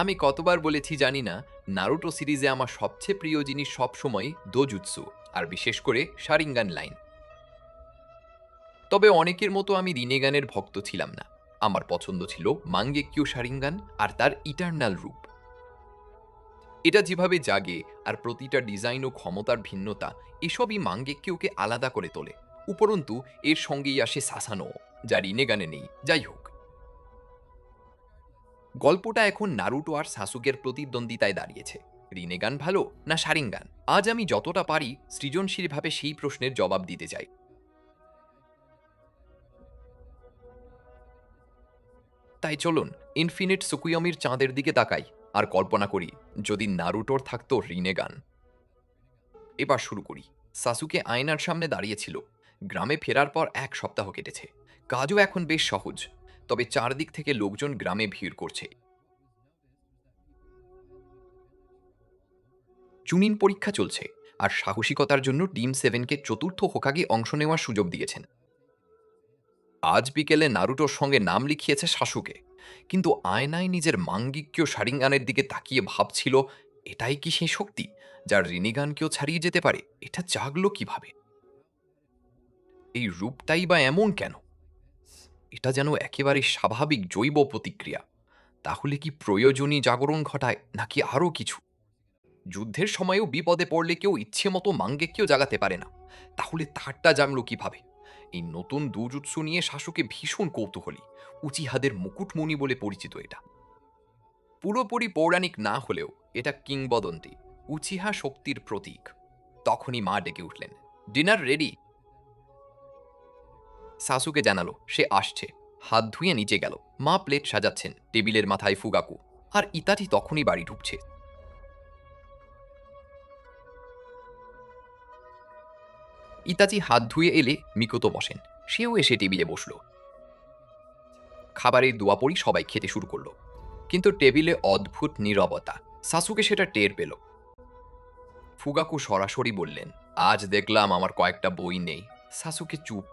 আমি কতবার বলেছি জানি না, নারুটো সিরিজে আমার সবচেয়ে প্রিয় জিনিস সবসময় দোজুৎসু, আর বিশেষ করে শারিঙ্গান লাইন। তবে অনেকের মতো আমি রিনেগানের ভক্ত ছিলাম না। আমার পছন্দ ছিল মাঙ্গেকিও শারিঙ্গান আর তার ইটার্নাল রূপ। এটা যেভাবে জাগে আর প্রতিটা ডিজাইন ও ক্ষমতার ভিন্নতা, এসবই মাঙ্গেকিওকে আলাদা করে তোলে। উপরন্তু এর সঙ্গেই আসে সাসানো, যা রিনেগানে নেই। যাই হোক, গল্পটা এখন নারুটো আর সাসুকের প্রতিদ্বন্দ্বিতায় দাঁড়িয়েছে। রিনেগান ভালো না শারিঙ্গান? আজ আমি যতটা পারি সৃজনশীলভাবে সেই প্রশ্নের জবাব দিতে চাই। তাই চলুন ইনফিনিট সুকুয়মির চাঁদের দিকে তাকাই আর কল্পনা করি, যদি নারুটোর থাকতো রিনেগান। এবার শুরু করি। সাসুকে আয়নার সামনে দাঁড়িয়েছিল। গ্রামে ফেরার পর 1 সপ্তাহ কেটেছে। কাজও এখন বেশ সহজ। তবে চারদিক থেকে লোকজন গ্রামে ভিড় করছে। চুনিন পরীক্ষা চলছে, আর সাহসিকতার জন্য টিম 7কে চতুর্থ হোকাগে অংশ নেওয়ার সুযোগ দিয়েছেন। আজ বিকেলে নারুটোর সঙ্গে নাম লিখিয়েছে সাসুকে। কিন্তু আয়নায় নিজের মাঙ্গিক্য শারিঙ্গানের দিকে তাকিয়ে ভাবছিল, এটাই কি সেই শক্তি যা রিনিগানকেও ছাড়িয়ে যেতে পারে? এটা জাগলো কিভাবে? এই রূপটাই বা এমন কেন? এটা যেন একেবারে স্বাভাবিক জৈব প্রতিক্রিয়া। তাহলে কি প্রয়োজনই জাগরণ ঘটায়, নাকি আরও কিছু? যুদ্ধের সময়ও বিপদে পড়লে কেউ ইচ্ছে মতো মাঙ্গেককেও জাগাতে পারে না। তাহলে তারটা জাগলো কিভাবে? এই নতুন দুজুৎসু নিয়ে শাসকে ভীষণ কৌতূহলী। উচিহাদের মুকুটমণি বলে পরিচিত এটা। পুরোপুরি পৌরাণিক না হলেও এটা কিংবদন্তি। উচিহা শক্তির প্রতীক। তখনই মা ডেকে উঠলেন, ডিনার রেডি। সাসুকে জানালো সে আসছে। হাত ধুয়ে নিচে গেল। মা প্লেট সাজাচ্ছেন, টেবিলের মাথায় ফুগাকু। আর ইতাটি তখনই বাড়ি ঢুকছে। ইতাচি হাত ধুয়ে এলে মিকোতো বসেন। সেও এসে টেবিলে বসল। খাবারের দোয়াপড়ি সবাই খেতে শুরু করলো। কিন্তু টেবিলে অদ্ভুত নীরবতা। সাসুকে সেটা টের পেল। ফুগাকু সরাসরি বললেন, আজ দেখলাম আমার কয়েকটা বই নেই। সাসুকে চুপ।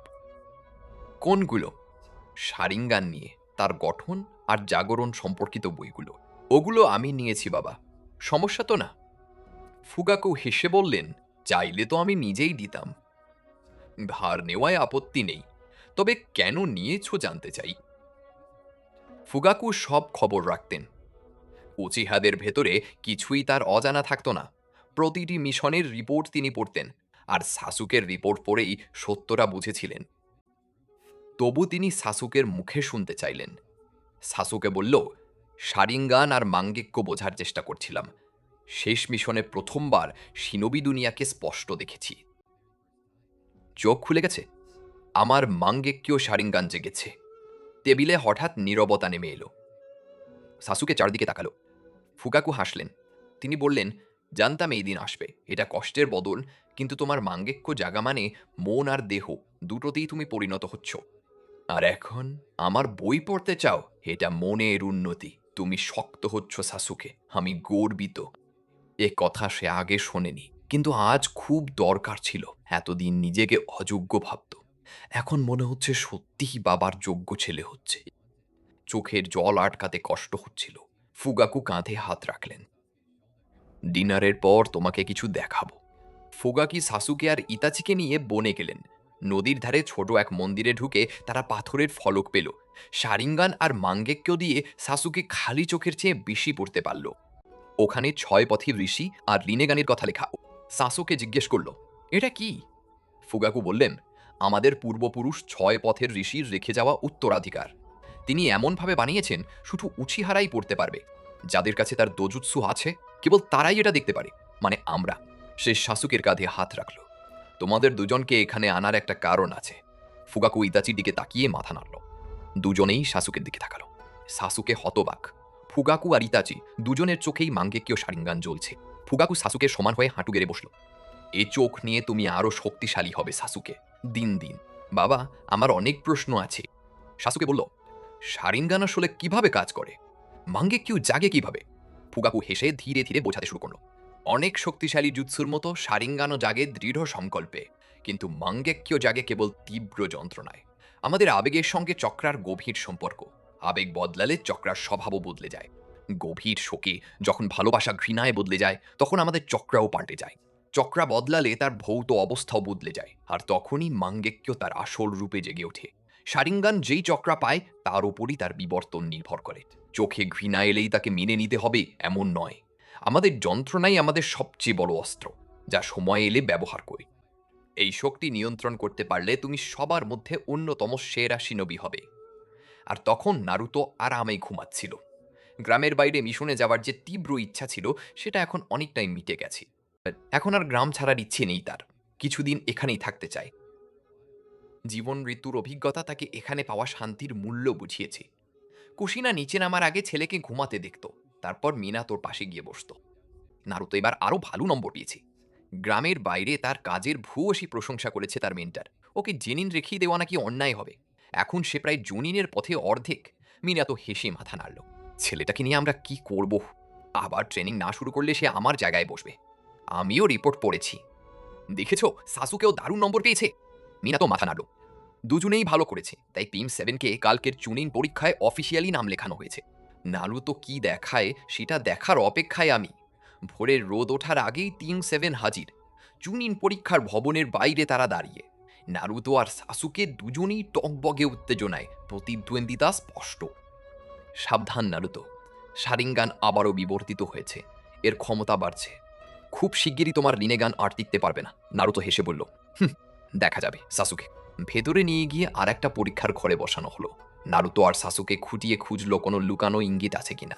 কোনগুলো? শারিঙ্গান নিয়ে, তার গঠন আর জাগরণ সম্পর্কিত বইগুলো। ওগুলো আমি নিয়েছি বাবা। সমস্যা তো না? ফুগাকু হেসে বললেন, চাইলে তো আমি নিজেই দিতাম। ধার নেওয়ায় আপত্তি নেই, তবে কেন নিয়েছো জানতে চাই। ফুগাকু সব খবর রাখতেন। উচিহাদের ভেতরে কিছুই তার অজানা থাকত না। প্রতিটি মিশনের রিপোর্ট তিনি পড়তেন, আর সাসুকের রিপোর্ট পড়েই সত্যটা বুঝেছিলেন। তবু তিনি সাসুকের মুখে শুনতে চাইলেন। সাসুকে বলল, শারিঙ্গান আর মাঙ্গেক্য বোঝার চেষ্টা করছিলাম। শেষ মিশনে প্রথমবার শিনবি দুনিয়াকে স্পষ্ট দেখেছি। চোখ খুলে গেছে। আমার মাঙ্গেক্য শারিঙ্গান জেগেছে। টেবিলে হঠাৎ নীরবতা নেমে এলো। সাসুকে চারদিকে তাকালো। ফুকাকু হাসলেন। তিনি বললেন, জানতাম এই দিন আসবে। এটা কষ্টের বদল, কিন্তু তোমার মাঙ্গেক্য জাগা মানে মন আর দেহ দুটোতেই তুমি পরিণত হচ্ছ। আর এখন আমার বই পড়তে চাও? এটা মনের উন্নতি। তুমি শক্ত হচ্ছ সাসুকে, আমি গর্বিত। এ কথা সে আগে শোনেনি, কিন্তু আজ খুব দরকার ছিল। এতদিন নিজেকে অযোগ্য ভাবত। এখন মনে হচ্ছে সত্যিই বাবার যোগ্য ছেলে হচ্ছে। চোখের জল আটকাতে কষ্ট হচ্ছিল। ফুগাকু কাঁধে হাত রাখলেন। ডিনারের পর তোমাকে কিছু দেখাবো। ফুগাকি সাসুকে আর ইতাচিকে নিয়ে বনে গেলেন। নদীর ধারে ছোট এক মন্দিরে ঢুকে তারা পাথরের ফলক পেল। শারিঙ্গান আর মাঙ্গেক্য দিয়ে সাসুকে খালি চোখের চেয়ে বেশি পড়তে পারল। ওখানে 6 পথী ঋষি আর রিনেগানের কথা লেখা। সাসুকে জিজ্ঞেস করল, এটা কি? ফুগাকু বললেন, আমাদের পূর্বপুরুষ 6 পথের ঋষির রেখে যাওয়া উত্তরাধিকার। তিনি এমনভাবে বানিয়েছেন শুধু উচিহারাই পড়তে পারবে। যাদের কাছে তার দোজুৎসু আছে, কেবল তারাই এটা দেখতে পারে, মানে আমরা। সে শাসুকের কাঁধে হাত রাখল। তোমাদের দুজনকে এখানে আনার একটা কারণ আছে। ফুগাকু ইতাচির দিকে তাকিয়ে মাথা নাড়ল। দুজনেই শাসুকের দিকে তাকালো। সাসুকে হতবাক। ফুগাকু আর ইতাচি দুজনের চোখেই মাঙ্গেকীয় শারিঙ্গান জ্বলছে। ফুগাকু সাসুকের সমান হয়ে হাঁটু গেড়ে বসল। এ চোখ নিয়ে তুমি আরো শক্তিশালী হবে সাসুকে, দিন দিন। বাবা, আমার অনেক প্রশ্ন আছে। সাসুকে বলল, শারিঙ্গান আসলে কিভাবে কাজ করে? মাঙ্গেকিউ জাগে কিভাবে? ফুগাকু হেসে ধীরে ধীরে বোঝাতে শুরু করল। অনেক শক্তিশালী জুৎসুর মতো শারিঙ্গানও জাগে দৃঢ় সংকল্পে, কিন্তু মাঙ্গেকিউ জাগে কেবল তীব্র যন্ত্রণায়। আমাদের আবেগের সঙ্গে চক্রার গভীর সম্পর্ক। আবেগ বদলালে চক্রার স্বভাবও বদলে যায়। গভীর শোকে যখন ভালোবাসা ঘৃণায় বদলে যায়, তখন আমাদের চক্রাও পাল্টে যায়। চক্রা বদলালে তার ভৌত অবস্থাও বদলে যায়, আর তখনই মাঙ্গেক্য তার আসল রূপে জেগে ওঠে। শারিঙ্গান যেই চক্রা পায় তার উপরই তার বিবর্তন নির্ভর করে। চোখে ঘৃণা এলেই তাকে মেনে নিতে হবে এমন নয়। আমাদের যন্ত্রণাই আমাদের সবচেয়ে বড় অস্ত্র, যা সময় এলে ব্যবহার করি। এই শক্তি নিয়ন্ত্রণ করতে পারলে তুমি সবার মধ্যে অন্যতম সেরা শিনবি হবে। আর তখন নারুতো আরামে ঘুমাচ্ছিল। গ্রামের বাইরে মিশনে যাওয়ার যে তীব্র ইচ্ছা ছিল, সেটা এখন অনেকটাই মিটে গেছে। এখন আর গ্রাম ছাড়ার ইচ্ছে নেই তার। কিছুদিন এখানেই থাকতে চায়। জীবন ঋতুর অভিজ্ঞতা তাকে এখানে পাওয়া শান্তির মূল্য বুঝিয়েছে। কুশিনা নিচে নামার আগে ছেলেকে ঘুমাতে দেখত, তারপর মিনা তোর পাশে গিয়ে বসত। নারুতো এবার আরো ভালো নম্বর পেয়েছে। গ্রামের বাইরে তার কাজের ভূয়সী প্রশংসা করেছে তার মেন্টার। ওকে জেনিন রেখিয়ে দেওয়া নাকি অন্যায় হবে। এখন সে প্রায় জুনিনের পথে অর্ধেক। মিনা তো হেসে মাথা নাড়ল। ছেলেটাকে নিয়ে আমরা কি করব? আবার ট্রেনিং না শুরু করলে সে আমার জায়গায় বসবে। আমিও রিপোর্ট পড়েছি। দেখেছো, সাসুকেও দারুণ নম্বর পেয়েছে। মিনা তো মাথা নাড়ল। দুজনেই ভালো করেছে, তাই টিম 7কে কালকের চুনিন পরীক্ষায় অফিসিয়ালি নাম লেখানো হয়েছে। নারুতো কি দেখায় সেটা দেখার অপেক্ষায় আমি। ভোরের রোদ ওঠার আগেই টিম 7 হাজির। চুনিন পরীক্ষার ভবনের বাইরে তারা দাঁড়িয়ে। নারুতো আর সাসুকে দুজনেই টকবগে উত্তেজনায়, প্রতিদ্বন্দ্বিতা স্পষ্ট। সাবধান নারুতো, শারিঙ্গান আবারও বিবর্তিত হয়েছে। এর ক্ষমতা বাড়ছে। খুব শিগগিরই তোমার রিনেগান আর টিকতে পারবে না। নারুতো হেসে বলল, হুম, দেখা যাবে। সাসুকে ভেতরে নিয়ে গিয়ে আর একটা পরীক্ষার ঘরে বসানো হলো। নারুতো আর সাসুকে খুঁটিয়ে খুঁজলো কোনো লুকানো ইঙ্গিত আছে কিনা,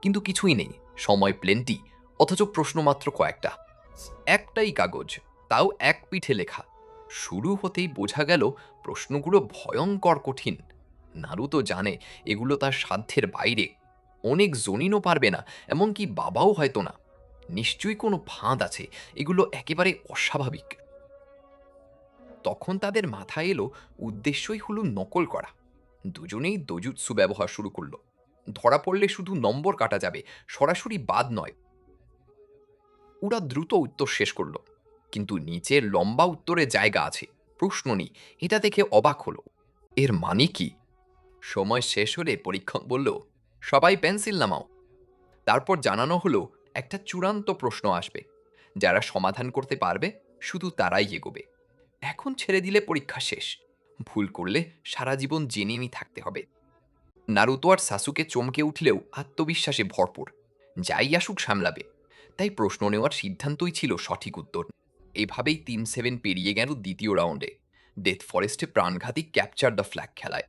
কিন্তু কিছুই নেই। সময় প্লেন্টি, অথচ প্রশ্ন মাত্র কয়েকটা। একটাই কাগজ, তাও এক পিঠে লেখা। শুরু হতেই বোঝা গেল প্রশ্নগুলো ভয়ঙ্কর কঠিন। নারুতো জানে এগুলো তার সাধ্যের বাইরে। অনেক জনিনও পারবে না, এমনকি বাবাও হয়তো না। নিশ্চয়ই কোনো ফাঁদ আছে, এগুলো একেবারে অস্বাভাবিক। তখন তাদের মাথায় এলো উদ্দেশ্যই হলো নকল করা। দুজনেই দোজুৎসু ব্যবহার শুরু করলো। ধরা পড়লে শুধু নম্বর কাটা যাবে, সরাসরি বাদ নয়। ওরা দ্রুত উত্তর শেষ করলো, কিন্তু নিচের লম্বা উত্তরে জায়গা আছে, প্রশ্ন নেই। এটা দেখে অবাক হলো। এর মানে কি? সময় শেষ হলে পরীক্ষক বলল, সবাই পেন্সিল নামাও। তারপর জানানো হলো একটা চূড়ান্ত প্রশ্ন আসবে। যারা সমাধান করতে পারবে শুধু তারাই এগোবে। এখন ছেড়ে দিলে পরীক্ষা শেষ। ভুল করলে সারা জীবন জেনেই থাকতে হবে। নারুতো আর সাসুকে চমকে উঠলেও আত্মবিশ্বাসে ভরপুর। যাই আসুক সামলাবে। তাই প্রশ্ন নেওয়ার সিদ্ধান্তই ছিল সঠিক উত্তর। এভাবেই টিম 7 পেরিয়ে গেল দ্বিতীয় রাউন্ডে, ডেথ ফরেস্টে প্রাণঘাতী ক্যাপচার দ্য ফ্ল্যাগ খেলায়।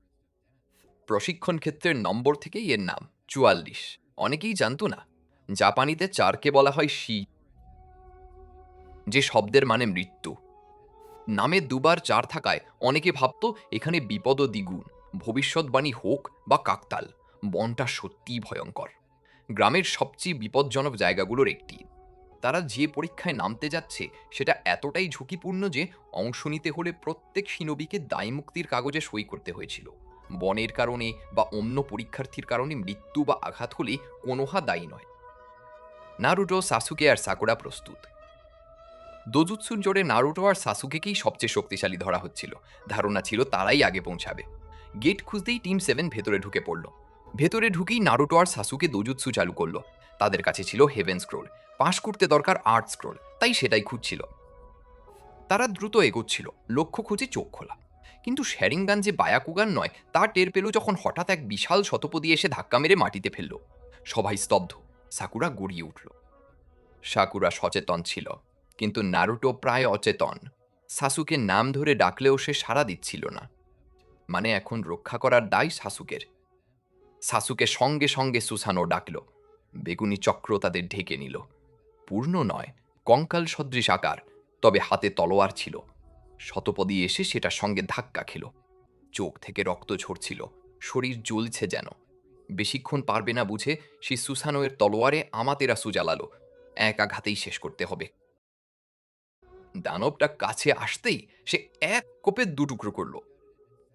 প্রশিক্ষণ ক্ষেত্রের নম্বর থেকেই এর নাম 44। অনেকেই জানতো না, জাপানিতে 4কে বলা হয় শি, যে শব্দের মানে মৃত্যু। নামে দুবার 4 থাকায় অনেকে ভাবত এখানে বিপদ দ্বিগুণ। ভবিষ্যৎবাণী হোক বা কাকতাল, বনটা সত্যিই ভয়ঙ্কর। গ্রামের সবচেয়ে বিপজ্জনক জায়গাগুলোর একটি। তারা যে পরীক্ষায় নামতে যাচ্ছে সেটা এতটাই ঝুঁকিপূর্ণ যে অংশ নিতে হলে প্রত্যেক শিনবিকে দায়মুক্তির কাগজে সই করতে হয়েছিল। বনের কারণে বা অন্য পরীক্ষার্থীর কারণে মৃত্যু বা আঘাত হলে কোনোহা দায়ী নয়। নারুটো, সাসুকে আর সাকুরা প্রস্তুত। দোজুৎসুর জোরে নারুটো আর সাসুকেকেই সবচেয়ে শক্তিশালী ধরা হচ্ছিল। ধারণা ছিল তারাই আগে পৌঁছাবে। গেট খুঁজতেই টিম 7 ভেতরে ঢুকে পড়ল। ভেতরে ঢুকেই নারুটো আর সাসুকে দোজুৎসু চালু করলো। তাদের কাছে ছিল হেভেন স্ক্রোল। পাশ করতে দরকার আর্ট স্ক্রোল, তাই সেটাই খুঁজছিল। তারা দ্রুত এগোচ্ছিল, লক্ষ্য খুঁজে চোখ খোলা। কিন্তু শ্যারিঙ্গান যে বায়াকুগান নয় তা টের পেল যখন হঠাৎ এক বিশাল শতপদী এসে ধাক্কা মেরে মাটিতে ফেলল। সবাই স্তব্ধ। সাকুরা গড়িয়ে উঠল। সাকুরা সচেতন ছিল, কিন্তু নারুটো প্রায় অচেতন। সাসুকে নাম ধরে ডাকলেও সে সাড়া দিচ্ছিল না। মানে এখন রক্ষা করার দায় সাসুকের। সাসুকে সঙ্গে সঙ্গে সুসানো ডাকল। বেগুনি চক্র তাদের ঢেকে নিল। পূর্ণ নয়, কঙ্কাল সদৃশ আকার, তবে হাতে তলোয়ার ছিল। শতপদী এসে সেটার সঙ্গে ধাক্কা খেল। চোখ থেকে রক্ত ঝরছিল, শরীর জ্বলছে যেন। বেশিক্ষণ পারবে না বুঝে সে সুসানোয়ের তলোয়ারে আমাতেরাসু জ্বালালো। এক আঘাতেই শেষ করতে হবে। দানবটা কাছে আসতেই সে এক কোপে দুটুকরো করল।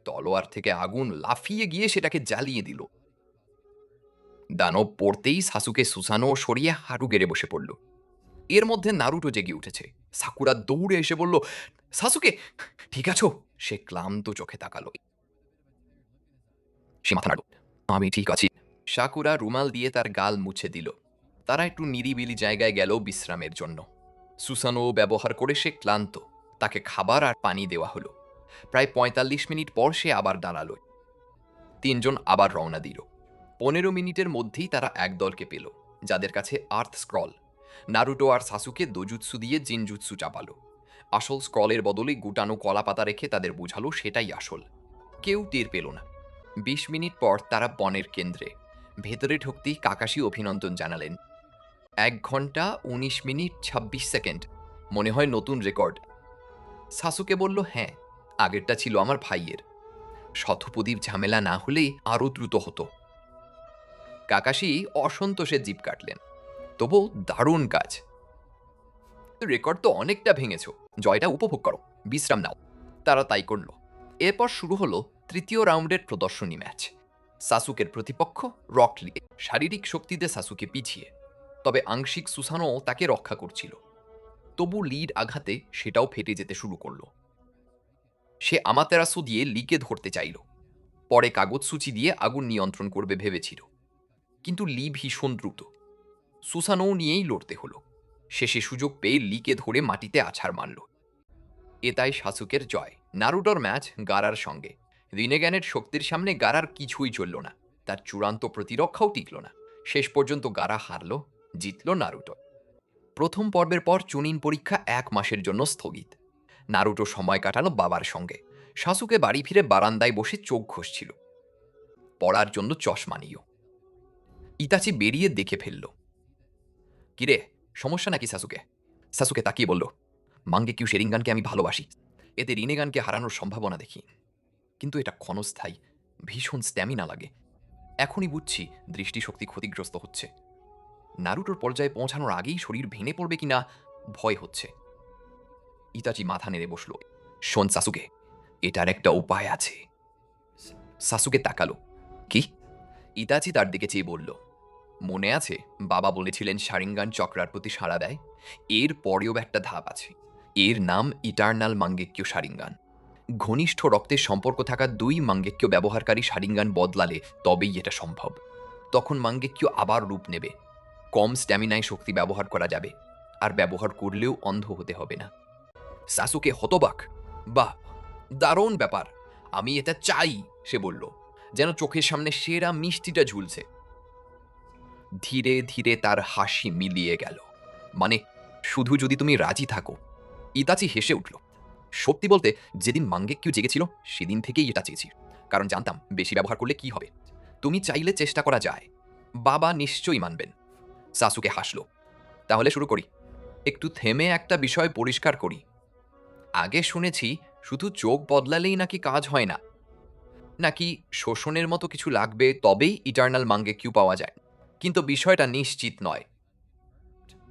তলোয়ার থেকে আগুন লাফিয়ে গিয়ে সেটাকে জ্বালিয়ে দিল। দানব পড়তেই সাসুকে সুসানো সরিয়ে হাঁটু গেড়ে বসে পড়ল। এর মধ্যে নারুটো জেগে উঠেছে। সাকুরা দৌড়ে এসে বলল, সাসুকে ঠিক আছো? সে ক্লান্ত চোখে তাকালো। সে মাথা নাড়ল। আমি ঠিক আছি। সাকুরা রুমাল দিয়ে তার গাল মুছে দিল। তারা একটু নিরিবিলি জায়গায় গেল বিশ্রামের জন্য। সুসানো ব্যবহার করে সে ক্লান্ত। তাকে খাবার আর পানি দেওয়া হলো। প্রায় ৪৫ মিনিট পর সে আবার দাঁড়ালো। তিনজন আবার রওনা দিল। ১৫ মিনিটের মধ্যেই তারা এক দলকে পেল, যাদের কাছে আর্থ স্ক্রল। নারুটো আর সাসুকে দোজুৎসু দিয়ে জিনজুৎসু চাপালো। আসল স্ক্রলের বদলে গুটানো কলা পাতা রেখে তাদের বোঝালো সেটাই আসল। কেউ টের পেল না। ২০ মিনিট পর তারা বনের কেন্দ্রে। ভেতরে ঢুকতেই কাকাশি অভিনন্দন জানালেন। ১ ঘন্টা ১৯ মিনিট ২৬ সেকেন্ড, মনে হয় নতুন রেকর্ড। সাসুকে বলল, হ্যাঁ, আগেরটা ছিল আমার ভাইয়ের। শতপ্রদীপ ঝামেলা না হলেই আরও দ্রুত হতো। কাকাশি অসন্তোষে জিভ কাটলেন। তবু দারুণ কাজ। রেকর্ড তো অনেকটা ভেঙেছ, জয়টা উপভোগ করো, বিশ্রাম নাও। তারা তাই করল। এরপর শুরু হলো তৃতীয় রাউন্ডের প্রদর্শনী ম্যাচ। সাসুকের প্রতিপক্ষ রক লি। শারীরিক শক্তিতে সাসুকে পিছিয়ে, তবে আংশিক সুসানো তাকে রক্ষা করছিল। তবু লিড আঘাতে সেটাও ফেটে যেতে শুরু করলো। সে আমাতেরাসু দিয়ে লিকে ধরতে চাইল। পরে কাগজ সূচি দিয়ে আগুন নিয়ন্ত্রণ করবে ভেবেছিল। কিন্তু লি ভীষণ দ্রুত। সুসানো নিয়েই লড়তে হলো। শেষে সুযোগ পেয়ে লিকে ধরে মাটিতে আছাড় মারল। এটাই সাসুকের জয়। নারুটোর ম্যাচ গারার সঙ্গে। রিনেগ্যানের শক্তির সামনে গারার কিছুই চলল না। তার চূড়ান্ত প্রতিরক্ষাও টিকল না। শেষ পর্যন্ত গারা হারল, জিতল নারুটো। প্রথম পর্বের পর চুনিন পরীক্ষা ১ মাসের জন্য স্থগিত। নারুটো সময় কাটালো বাবার সঙ্গে। সাসুকে বাড়ি ফিরে বারান্দায় বসে চোখ ঘষছিল। পড়ার জন্য চশমা নিও। ইতাচি বেরিয়ে দেখে ফেলল। কিরে, সমস্যা নাকি সাসুকে? সাসুকে তাকিয়ে বলল, মাঙ্গেকিউ শেরিঙ্গানকে আমি ভালোবাসি। এতে রিনেগানকে হারানোর সম্ভাবনা দেখি। কিন্তু এটা ক্ষণস্থায়ী, ভীষণ স্ট্যামিনা লাগে। এখনই বুঝছি দৃষ্টিশক্তি ক্ষতিগ্রস্ত হচ্ছে। নারুটোর পর্যায়ে পৌঁছানোর আগেই শরীর ভেঙে পড়বে কিনা ভয় হচ্ছে। ইতাচি মাথা নেড়ে বসল। শোন সাসুকে, এটার একটা উপায় আছে। সাসুকে তাকালো। কি? ইতাচি তার দিকে চেয়ে বলল, মনে আছে বাবা বলেছিলেন শারিঙ্গান চক্রার প্রতি সাড়া দেয়? এর পরেও একটা ধাপ আছে। এর নাম ইটার্নাল মাঙ্গেক্য শারিঙ্গান। ঘনিষ্ঠ রক্তের সম্পর্ক থাকা ২ মাঙ্গেক্য ব্যবহারকারী শারিঙ্গান বদলালে তবেই এটা সম্ভব। তখন মাঙ্গেক্য আবার রূপ নেবে। কম স্ট্যামিনায় শক্তি ব্যবহার করা যাবে, আর ব্যবহার করলেও অন্ধ হতে হবে না। সাসুকে হতবাক। বাহ, দারুণ ব্যাপার, আমি এটা চাই, সে বলল, যেন চোখের সামনে সেরা মিষ্টিটা ঝুলছে। ধীরে ধীরে তার হাসি মিলিয়ে গেল। মানে, শুধু যদি তুমি রাজি থাকো। ইতাচি হেসে উঠল। সত্যি বলতে, যেদিন মাঙ্গেক্যু জেগেছিল সেদিন থেকেই এটা চেয়েছি, কারণ জানতাম বেশি ব্যবহার করলে কি হবে। তুমি চাইলে চেষ্টা করা যায়। বাবা নিশ্চয়ই মানবেন। সাসুকে হাসল। তাহলে শুরু করি। একটু থেমে একটা বিষয় পরিষ্কার করি। আগে শুনেছি শুধু চোখ বদলালেই নাকি কাজ হয় না, নাকি শোষণের মতো কিছু লাগবে তবেই ইটার্নাল মাঙ্গেক্যু পাওয়া যায়। কিন্তু বিষয়টা নিশ্চিত নয়।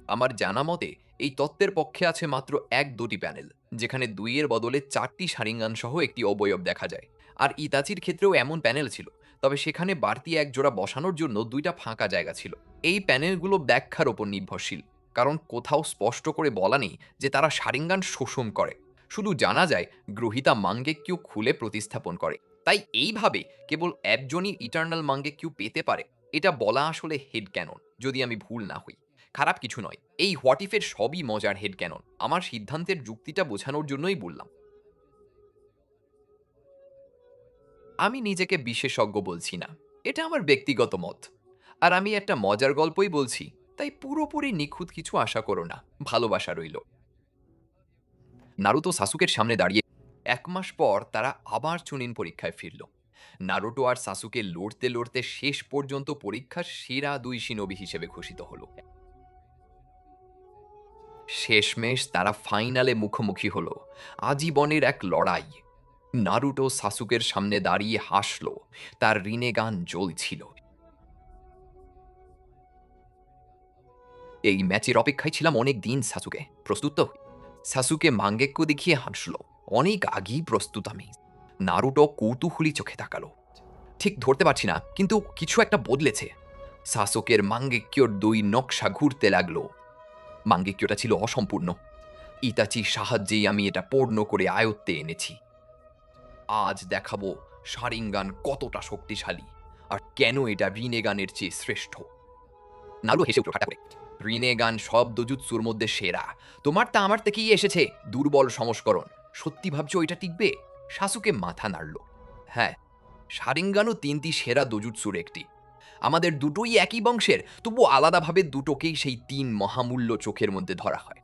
আমার জানা মতে এই তত্ত্বের পক্ষে আছে মাত্র ১-২টি প্যানেল, যেখানে ২ এর বদলে ৪টি শারিঙ্গান সহ একটি অবয়ব দেখা যায়। আর ইতাচির ক্ষেত্রেও এমন প্যানেল ছিল, তবে সেখানে বাড়তি এক জোড়া বসানোর জন্য ২টা ফাঁকা জায়গা ছিল। এই প্যানেলগুলো ব্যাখ্যার ওপর নির্ভরশীল, কারণ কোথাও স্পষ্ট করে বলা নেই যে তারা শারিঙ্গান শোষণ করে। শুধু জানা যায় গ্রহিতা মাঙ্গেক্যু খুলে প্রতিস্থাপন করে। তাই এইভাবে কেবল একজনই ইটার্নাল মাঙ্গেক্যু পেতে পারে, এটা বলা আসলে হেড ক্যানন, যদি আমি ভুল না হই। খারাপ কিছু নয়, এই হোয়াট ইফের সবই মজার হেড ক্যানন। আমার সিদ্ধান্তের যুক্তিটা বোঝানোর জন্যই বললাম। আমি নিজেকে বিশেষজ্ঞ বলছি না, এটা আমার ব্যক্তিগত মত। আর আমি একটা মজার গল্পই বলছি, তাই পুরোপুরি নিখুঁত কিছু আশা করো না। ভালোবাসা রইল। নারুতো সাসুকের সামনে দাঁড়িয়ে। ১ মাস পর তারা আবার চুনিন পরীক্ষায় ফিরল। নারুটো আর সাসুকে লড়তে লড়তে শেষ পর্যন্ত পরীক্ষার সেরা ২ শিনোবি হিসেবে ঘোষিত হলো। শেষমেশ তারা ফাইনালে মুখোমুখি হলো। আজীবনের এক লড়াই। নারুটো সাসুকের সামনে দাঁড়িয়ে হাসল। তার রিনেগান জ্বলছিল। এই ম্যাচের অপেক্ষায় ছিলাম অনেক দিন সাসুকে। প্রস্তুত তো? সাসুকে মাঙ্গেক্যু দেখিয়ে হাসল। অনেক আগেই প্রস্তুত আমি। নারুটো কৌতূহলী চোখে তাকালো। ঠিক ধরতে পারছি না, কিন্তু কিছু একটা বদলেছে। সাসুকের মাঙ্গেক্যুর ২ নকশা ঘুরতে লাগলো। মাঙ্গেক্যুটা ছিল অসম্পূর্ণ। ইতাচির সাহায্যেই আমি এটা পূর্ণ করে আয়ত্তে এনেছি। আজ দেখাবো শারিঙ্গান কতটা শক্তিশালী, আর কেন এটা রিনেগানের চেয়ে শ্রেষ্ঠ। নারু হেসে উঠল ঠাট্টা করে। রিনেগান সব দোজুৎসুর মধ্যে সেরা। তোমারটা আমার থেকেই এসেছে, দুর্বল সংস্করণ। সত্যি ভাবছো এটা টিকবে? সাসুকে মাথা নাড়ল। হ্যাঁ, শারিঙ্গানও 3টি সেরা দোজুৎসুর একটি। আমাদের দুটোই একই বংশের, তবু আলাদাভাবে দুটোকেই সেই 3 মহামূল্য চোখের মধ্যে ধরা হয়।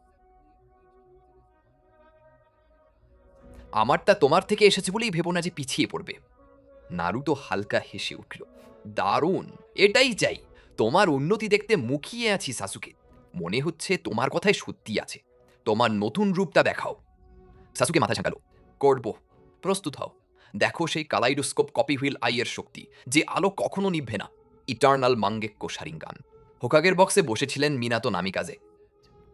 আমারটা তোমার থেকে এসেছে বলেই ভেবো না যে পিছিয়ে পড়বে। নারুটো হালকা হেসে উঠল। দারুণ, এটাই চাই। তোমার উন্নতি দেখতে মুখিয়ে আছি সাসুকে। মনে হচ্ছে তোমার কথায় সত্যি আছে। তোমার নতুন রূপটা দেখাও। সাসুকে মাথা ঝাঁকালো। করব, প্রস্তুত হও। দেখো সেই কালাইডোস্কোপ কপি হুইল আইয়ের শক্তি, যে আলো কখনো নিভবে না। Eternal মাঙ্গেক্কো Sharingan. হোকাগের বক্সে বসেছিলেন মিনাতো নামিকাজে।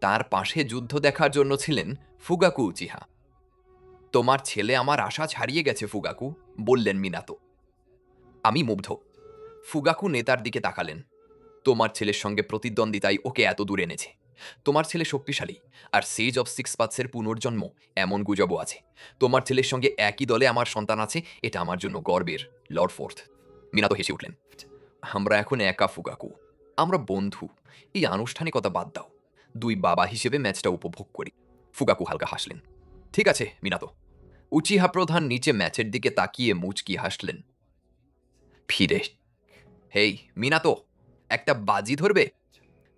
তার পাশে যুদ্ধ দেখার জন্য ছিলেন ফুগাকু উচিহা। তোমার ছেলে আমার আশা ছাড়িয়ে গেছে ফুগাকু, বললেন মিনাতো। আমি মুগ্ধ। ফুগাকু নেতার দিকে তাকালেন। তোমার ছেলের সঙ্গে প্রতিদ্বন্দ্বিতাই ওকে এত দূর এনেছে। তোমার ছেলে শক্তিশালী, আর সেজ অফ সিক্স পাথসের পুনর্জন্ম, এমন গুজবও আছে। তোমার ছেলের সঙ্গে একই দলে আমার সন্তান আছে, এটা আমার জন্য গর্বের, লর্ড ফোর্থ। মিনাতো হেসে উঠলেন। আমরা এখন একা ফুগাকু, আমরা বন্ধু। এই আনুষ্ঠানিকতা বাদ দাও। 2 বাবা হিসেবে ম্যাচটা উপভোগ করি। ফুগাকু হালকা হাসলেন। ঠিক আছে মিনাতো। উচিহা প্রধান নিচে ম্যাচের দিকে তাকিয়ে মুচকি হাসলেন। ফিরে, হেই মিনাতো, একটা বাজি ধরবে?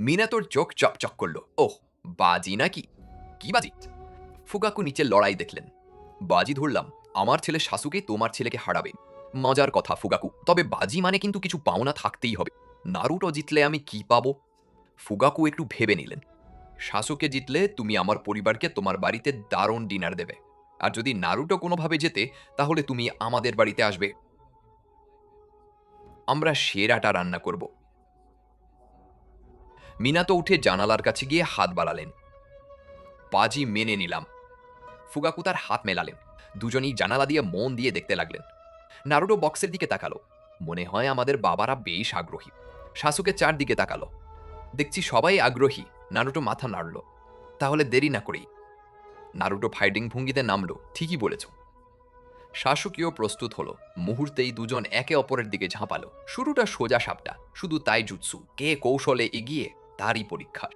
মিনাতোর চোখ চকচক করল। ওহ, বাজি নাকি? কি বাজি? ফুগাকু নিচে লড়াই দেখলেন। বাজি ধরলাম, আমার ছেলে সাসুকে তোমার ছেলেকে হারাবে। মজার কথা ফুগাকু, তবে বাজি মানে কিন্তু কিছু পাওনা থাকতেই হবে। নারুটো জিতলে আমি কি পাবো? ফুগাকু একটু ভেবে নিলেন। সাসুকে জিতলে তুমি আমার পরিবারকে তোমার বাড়িতে দারুণ ডিনার দেবে। আর যদি নারুটো কোনোভাবে জেতে, তাহলে তুমি আমাদের বাড়িতে আসবে। আমরা সেরাটা রান্না করব। মিনাতো উঠে জানালার কাছে গিয়ে হাত বাড়ালেন। বাজি মেনে নিলাম। ফুগাকু তার হাত মেলালেন। দুজনেই জানালা দিয়ে মন দিয়ে দেখতে লাগলেন। নারুটো বক্সের দিকে তাকালো। মনে হয় আমাদের বাবারা বেশ আগ্রহী। সাসুকে চারদিকে তাকালো। দেখছি সবাই আগ্রহী। নারুটো মাথা নাড়ল। তাহলে দেরি না করেই। নারুটো ফাইটিং ভঙ্গিতে নামলো। ঠিকই বলেছ। শাসুকিও প্রস্তুত হলো। মুহূর্তেই দুজন একে অপরের দিকে ঝাঁপালো। শুরুটা সোজা সাপটা, শুধু তাই জুৎসু, কে কৌশলে এগিয়ে তারই পরীক্ষা।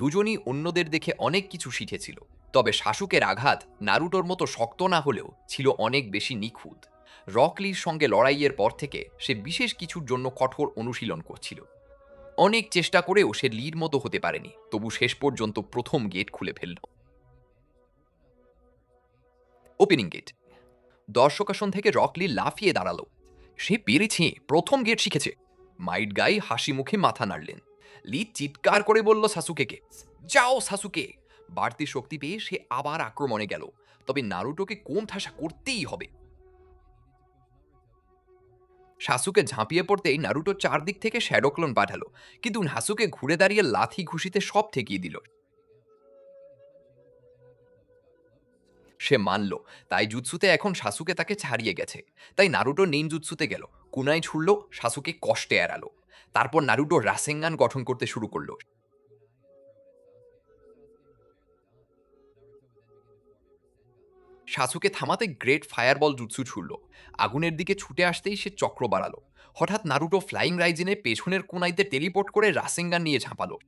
দুজনই অন্যদের দেখে অনেক কিছু শিখেছিল, তবে শাসুকের আঘাত নারুটোর মতো শক্ত না হলেও ছিল অনেক বেশি নিখুঁত। রকলির সঙ্গে লড়াইয়ের পর থেকে সে বিশেষ কিছুর জন্য কঠোর অনুশীলন করছিল। অনেক চেষ্টা করেও সে লির মতো হতে পারেনি, তবু শেষ পর্যন্ত প্রথম গেট খুলে ফেলল। Opening gate. দর্শকাসন থেকে রকলি লাফিয়ে দাঁড়ালো। সে পেরেছে, প্রথম গেট শিখেছে। মাইট গাই হাসি মুখে মাথা নাড়লেন। লি চিৎকার করে বলল সাসুকেকে, যাও সাসুকে। বাড়তি শক্তি পেয়ে সে আবার আক্রমণে গেল, তবে নারুটোকে কোণঠাসা করতেই হবে। সাসুকে ঝাঁপিয়ে পড়তেই নারুটো চারদিক থেকে শ্যাডো ক্লোন পাঠালো, কিন্তু হাসুকে ঘুরে দাঁড়িয়ে লাথি ঘুষিতে সব ঠেকিয়ে দিল। সে মানল, তাই জুৎসুতে এখন সাসুকে তাকে ছাড়িয়ে গেছে। তাই নারুটো নিনজুৎসুতে গেল, কুনাই ছুড়ল, সাসুকে কষ্টে এড়ালো। তারপর নারুটো রাসেঙ্গান গঠন করতে শুরু করলো। সাসুকে থামাতে গ্রেট ফায়ারবল জুৎসু ছুড়ল। আগুনের দিকে ছুটে আসতেই সে চক্র বাড়ালো। হঠাৎ নারুটো ফ্লাইং রাইজিনে পেছনের কোনাইতে টেলিপোর্ট করে রাসেঙ্গান নিয়ে ঝাঁপালো।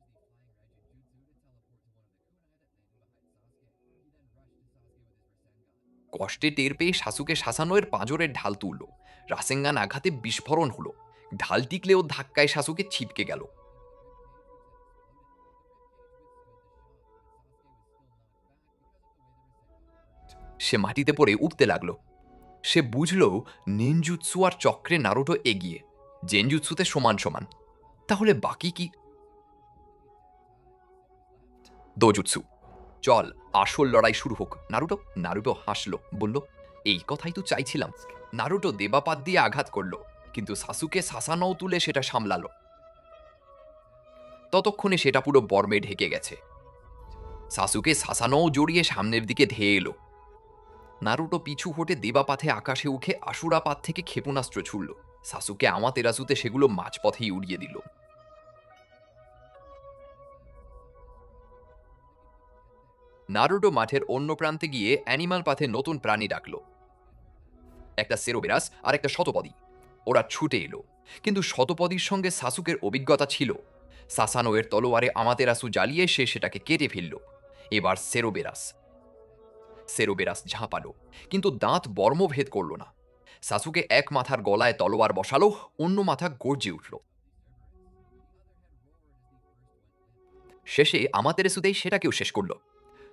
কষ্টে টের পেয়ে সাসুকে শাসানোর পাঁজরের ঢাল তুলল। রাসেঙ্গান আঘাতে বিস্ফোরণ হলো। ঢাল টিকলেও ধাক্কায় সাসুকে ছিটকে গেল। সে মাটিতে পড়ে উঠতে লাগলো। সে বুঝল নিনজুৎসু আর চক্রে নারুটো এগিয়ে, জেনজুৎসুতে সমান সমান। তাহলে বাকি কি? দোজুৎসু। চল, আসল লড়াই শুরু হোক নারুটো। নারুটো হাসলো, বলল, এই কথাই তো চাইছিলাম। নারুটো দেবাপাত দিয়ে আঘাত করলো, কিন্তু সাসুকে সাসানোও তুলে সেটা সামলালো। ততক্ষণে সেটা পুরো বর্মে ঢেকে গেছে। সাসুকে সাসানোও জড়িয়ে সামনের দিকে ধেয়ে এলো। নারুটো পিছু হটে দেবাপাথে আকাশে উঠে আশুরাপাত থেকে ক্ষেপণাস্ত্র ছুড়ল। সাসুকে আমাতেরাসুতে সেগুলো মাঝপথেই উড়িয়ে দিল। নারুটো মাঠের অন্য প্রান্তে গিয়ে অ্যানিমাল পাথে নতুন প্রাণী ডাকল। একটা সেরোবেরাস আর একটা শতপদী। ওরা ছুটে এলো। কিন্তু শতপদীর সঙ্গে সাসুকের অভিজ্ঞতা ছিল। সাসানো এর তলোয়ারে আমাতেরাসু জ্বালিয়ে সে সেটাকে কেটে ফেলল। এবার সেরোবেরাস ঝাঁপালো, কিন্তু দাঁত বর্মভেদ করল না। সাসুকে এক মাথার গলায় তলোয়ার বসালো, অন্য মাথা গর্জে উঠল। শেষে আমাতেরাসুতেই সেটাকেও শেষ করল।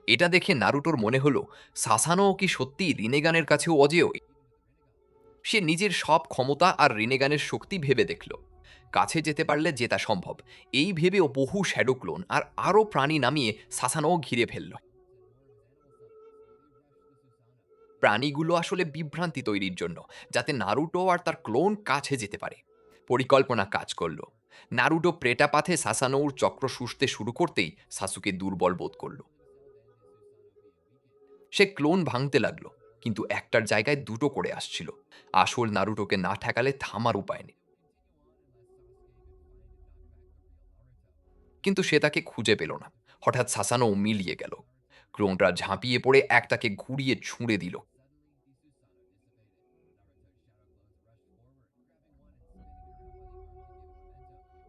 এটা দেখে নারুটোর মনে হলো সাসানো কি সত্যি রিনেগানের কাছেও অজেয়। সে নিজের সব ক্ষমতা আর রিনেগানের শক্তি ভেবে দেখল, কাছে যেতে পারলে জেতা সম্ভব। এই ভেবেও বহু শ্যাডো ক্লোন আর আরও প্রাণী নামিয়ে সাসানোও ঘিরে ফেলল। প্রাণীগুলো আসলে বিভ্রান্তি তৈরির জন্য, যাতে নারুটো আর তার ক্লোন কাছে যেতে পারে। পরিকল্পনা কাজ করল। নারুটো প্রেটাপাথে সাসানোর চক্র শুষতে শুরু করতেই সাসুকে দুর্বল বোধ করল। সে ক্লোন ভাঙতে লাগলো, কিন্তু একটার জায়গায় দুটো করে আসছিল। আসল নারুটোকে না ঠেকালে থামার উপায় নেই। কিন্তু সে তাকে খুঁজে পেল না। হঠাৎ সাসানো মিলিয়ে গেল। ক্লোনরা ঝাঁপিয়ে পড়ে একটাকে ঘুরিয়ে ছুঁড়ে দিল।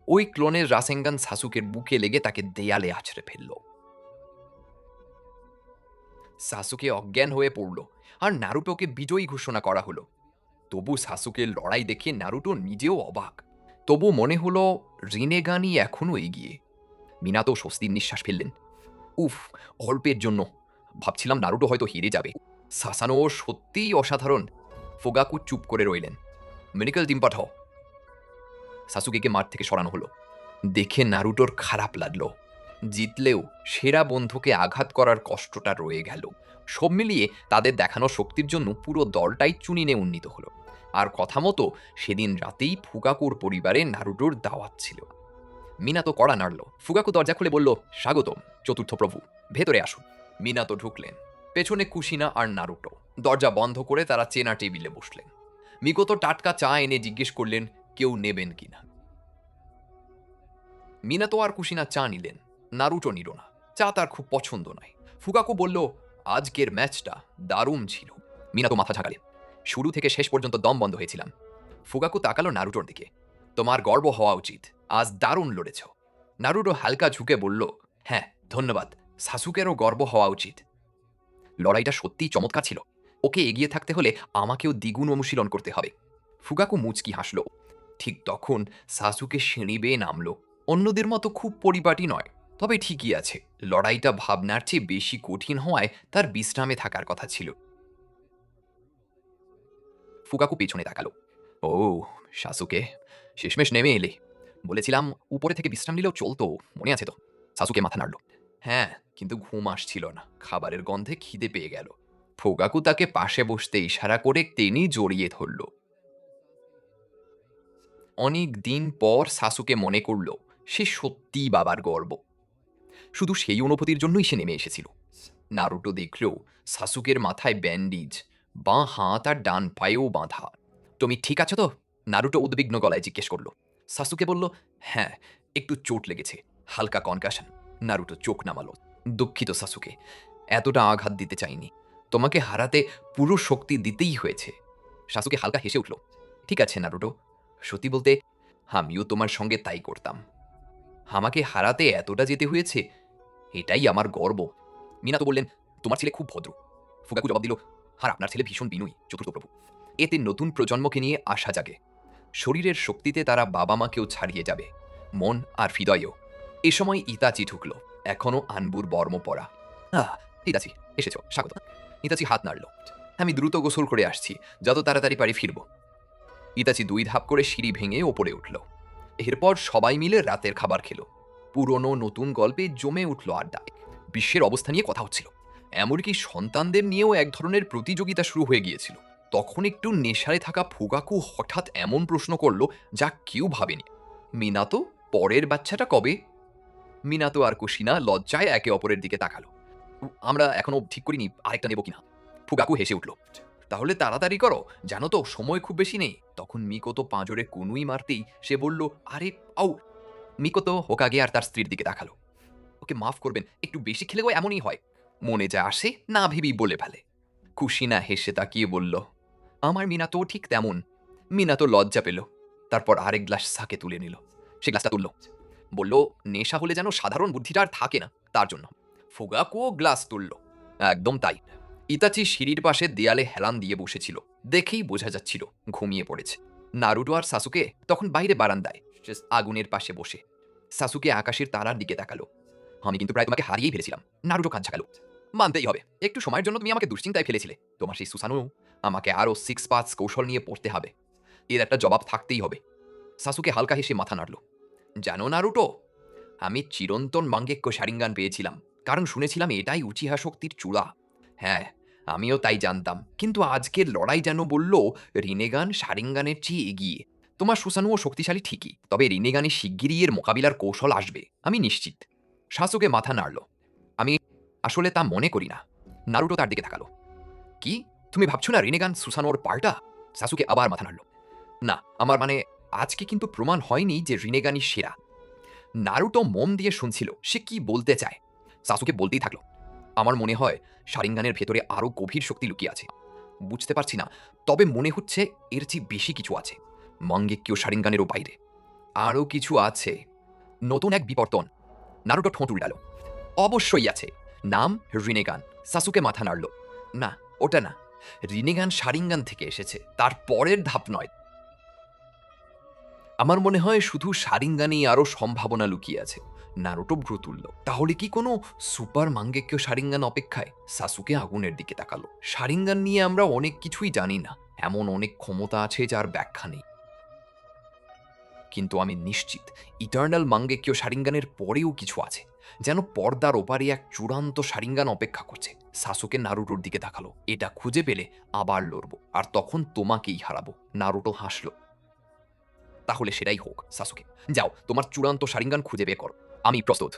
ওই ক্লোনের রাসেঙ্গান সাসুকের বুকে লেগে তাকে দেয়ালে আছড়ে ফেলল। সাসুকে অজ্ঞান হয়ে পড়ল, আর নারুটোকে বিজয়ী ঘোষণা করা হলো। তবু সাসুকের লড়াই দেখে নারুটো নিজেও অবাক। তবু মনে হলো রিনেগানই এখনো এগিয়ে। মিনাতো স্বস্তির নিঃশ্বাস ফেললেন। উফ, অল্পের জন্য ভাবছিলাম নারুটো হয়তো হেরে যাবে। সাসানো সত্যিই অসাধারণ। ফোগাকু চুপ করে রইলেন। মেডিকেল টিম পাঠাও। সাসুকেকে মাঠ থেকে সরানো হলো। দেখে নারুটোর খারাপ লাগলো। জিতলেও সেরা বন্ধুকে আঘাত করার কষ্টটা রয়ে গেল। সব মিলিয়ে তাদের দেখানো শক্তির জন্য পুরো দলটাই চুনিনে উন্নীত হলো। আর কথা মতো সেদিন রাতেই ফুগাকুর পরিবারে নারুটোর দাওয়াত ছিল। মিনাতো কড়া নাড়ল। ফুগাকু দরজা খুলে বলল, স্বাগতম চতুর্থ প্রভু, ভেতরে আসুন। মিনাতো ঢুকলেন। পেছনে কুশিনা আর নারুটো। দরজা বন্ধ করে তারা চেনা টেবিলে বসলেন। মিকোতো টাটকা চা এনে জিজ্ঞেস করলেন কেউ নেবেন কিনা। মিনাতো আর কুশিনা চা নিলেন, নারুটো নিল না। চা তার খুব পছন্দ নয়। ফুগাকু বলল, আজকের ম্যাচটা দারুণ ছিল। মিনাতো মাথা ঝাঁকালেন। শুরু থেকে শেষ পর্যন্ত দম বন্ধ হয়েছিলাম। ফুগাকু তাকালো নারুটোর দিকে। তোমার গর্ব হওয়া উচিত, আজ দারুণ লড়েছ। নারুটো হালকা ঝুঁকে বলল, হ্যাঁ ধন্যবাদ, সাসুকেরও গর্ব হওয়া উচিত। লড়াইটা সত্যিই চমৎকার ছিল। ওকে এগিয়ে থাকতে হলে আমাকেও দ্বিগুণ অনুশীলন করতে হবে। ফুগাকু মুচকি হাসল। ঠিক তখন সাসুকে সিঁড়ি বেয়ে নামল। অন্যদের মতো খুব পরিপাটি নয়, তবে ঠিকই আছে। লড়াইটা ভাবনার চেয়ে বেশি কঠিন হওয়ায় তার বিশ্রামে থাকার কথা ছিল। ফুগাকু পেছনে তাকালো। ও সাসুকে, শেষমেশ নেমে এলে। বলেছিলাম উপরে থেকে বিশ্রাম নিলেও চলতো, মনে আছে তো? সাসুকে মাথা নাড়ল। হ্যাঁ, কিন্তু ঘুম আসছিল না। খাবারের গন্ধে খিদে পেয়ে গেল। ফুগাকু তাকে পাশে বসতে ইশারা করে টেনে জড়িয়ে ধরল। অনেক দিন পর সাসুকে মনে করল সে সত্যিই বাবার গর্ব। শুধু সেই অনুভূতির জন্যই সে নেমে এসেছিল। নারুটো দেখল সাসুকের মাথায় ব্যান্ডিজ, বাঁ হাত আর ডান পায়েও বাঁধা। তুমি ঠিক আছো তো? নারুটো উদ্বিগ্ন গলায় জিজ্ঞেস করল। সাসুকে বলল, হ্যাঁ, একটু চোট লেগেছে, হালকা কনকাশন। নারুটো চোখ নামালো। দুঃখিত সাসুকে, এতটা আঘাত দিতে চাইনি। তোমাকে হারাতে পুরো শক্তি দিতেই হয়েছে। সাসুকে হালকা হেসে উঠল। ঠিক আছে নারুটো, সত্যি বলতে আমিও তোমার সঙ্গে তাই করতাম। আমাকে হারাতে এতটা যেতে হয়েছে, এটাই আমার গর্ব। মিনাতো বললেন, তোমার ছেলে খুব ভদ্র। ফুগাকু জবাব দিল, আর আপনার ছেলে ভীষণ বিনয়ী চতুর্থ প্রভু। এতে নতুন প্রজন্মকে নিয়ে আশা জাগে। শরীরের শক্তিতে তারা বাবা মাকেও ছাড়িয়ে যাবে, মন আর হৃদয়েও। এ সময় ইতাচি ঢুকল, এখনো আনবুর বর্ম পরা। ইতাচি এসেছ, স্বাগত। ইতাচি হাত নাড়ল। আমি দ্রুত গোসল করে আসছি, যত তাড়াতাড়ি পারি ফিরব। ইতাচি 2 ধাপ করে সিঁড়ি ভেঙে ওপরে উঠল। এরপর সবাই মিলে রাতের খাবার খেল। পুরনো নতুন গল্পে জমে উঠল আড্ডায়। বিশ্বের অবস্থা নিয়ে কথা হচ্ছিল। এমনকি সন্তানদের নিয়েও এক ধরনের প্রতিযোগিতা শুরু হয়ে গিয়েছিল। তখন একটু নেশায় থাকা ফুগাকু হঠাৎ এমন প্রশ্ন করল যা কেউ ভাবেনি। মিনাতো, পরের বাচ্চাটা কবে? মিনাতো আর কুশিনা লজ্জায় একে অপরের দিকে তাকালো। আমরা এখনো ঠিক করিনি আরেকটা নেব কিনা। ফুগাকু হেসে উঠল। তাহলে তাড়াতাড়ি করো, জানো তো সময় খুব বেশি নেই। তখন মিকোতো পাঁজরে কনুই মারতেই সে বলল, আরে আউ। মিকোতো হোকাগে আর তার স্ত্রীর দিকে তাকালো। ওকে মাফ করবেন, একটু বেশি খেলেও এমনই হয়। মনে যা আসে না ভেবেই বলে ফেলে। কুশিনা হেসে তাকিয়ে বলল, আমার মিনাতো ঠিক তেমন। মিনাতো লজ্জা পেল। তারপর আরেক গ্লাস সাকে তুলে নিল। সে গ্লাসটা তুলল, বলল, নেশা হলে যেন সাধারণ বুদ্ধিটা আর থাকে না, তার জন্য। ফুগাকুও গ্লাস তুলল। একদম তাই। ইতাচি সিঁড়ির পাশে দেয়ালে হেলান দিয়ে বসেছিল, দেখেই বোঝা যাচ্ছিল ঘুমিয়ে পড়েছে। নারুটো আর সাসুকে তখন বাইরে বারান্দায় আগুনের পাশে বসে। সাসুকে আকাশের তারার দিকে তাকালো। আমি কিন্তু প্রায় তোমাকে হারিয়েই ফেলেছিলাম। নারুটো কান ঝাঁকালো। মানতেই হবে, একটু সময়ের জন্য তুমি আমাকে দুশ্চিন্তায় ফেলেছিলে। তোমার সেই সুসানো আমাকে আরও 6 পাঁচ কৌশল নিয়ে পড়তে হবে। এর একটা জবাব থাকতেই হবে। সাসুকে হালকা হেসে মাথা নাড়ল। জানো নারুটো, আমি চিরন্তন মাঙ্গেক্য শারিঙ্গান পেয়েছিলাম, কারণ শুনেছিলাম এটাই উচিহা শক্তির চূড়া। হ্যাঁ, আমিও তাই জানতাম, কিন্তু আজকের লড়াই যেন বলল রিনেগান শারিঙ্গানের চেয়ে এগিয়ে। তোমার সুসানুও শক্তিশালী ঠিকই, তবে রিনেগানে শিগগিরই এর মোকাবিলার কৌশল আসবে, আমি নিশ্চিত। সাসুকে মাথা নাড়ল। আমি আসলে তা মনে করি না। নারুটো তার দিকে তাকালো। কি, তুমি ভাবছো না রিনেগান সুসানোর পাল্টা? সাসুকে আবার মাথা নাড়ল। না, আমার মানে, আজকে কিন্তু প্রমাণ হয়নি যে রিনেগানই সেরা। নারুটো মন দিয়ে শুনছিল সে কি বলতে চায়। সাসুকে বলতেই থাকলো, আমার মনে হয় শারিঙ্গানের ভেতরে আরও গভীর শক্তি লুকিয়ে আছে। বুঝতে পারছি না, তবে মনে হচ্ছে এর চেয়ে বেশি কিছু আছে, মাঙ্গেক্যীয় শারিঙ্গানেরও বাইরে। আরও কিছু আছে, নতুন এক বিবর্তন। নারুটো ঠোঁট উল্টালো। অবশ্যই আছে, নাম রিনেগান। সাসুকে মাথা নাড়ল। না, ওটা না। রিনেগান শারিঙ্গান থেকে এসেছে, তার পরের ধাপ নয়। আমার মনে হয় শুধু শারিঙ্গানেই আরও সম্ভাবনা লুকিয়ে আছে। নারুটো ভ্রু তুলল। তাহলে কি কোনো সুপার মাঙ্গেক্য শারিঙ্গান অপেক্ষায়? সাসুকে আগুনের দিকে তাকালো। শারিঙ্গান নিয়ে আমরা অনেক কিছুই জানি না, এমন অনেক ক্ষমতা আছে যার ব্যাখ্যা নেই। কিন্তু আমি নিশ্চিত ইটার্নাল মাঙ্গেক্য শারিঙ্গানের পরেও কিছু আছে, যেন পর্দার ওপারে এক চূড়ান্ত শারিঙ্গান অপেক্ষা করছে। সাসুকে নারুটোর দিকে তাকালো। এটা খুঁজে পেলে আবার লড়বো, আর তখন তোমাকেই হারাবো। নারুটো হাসল। তাহলে সেটাই হোক সাসুকে। যাও, তোমার চূড়ান্ত শারিঙ্গান খুঁজে বের করো। আমি প্রস্তুত।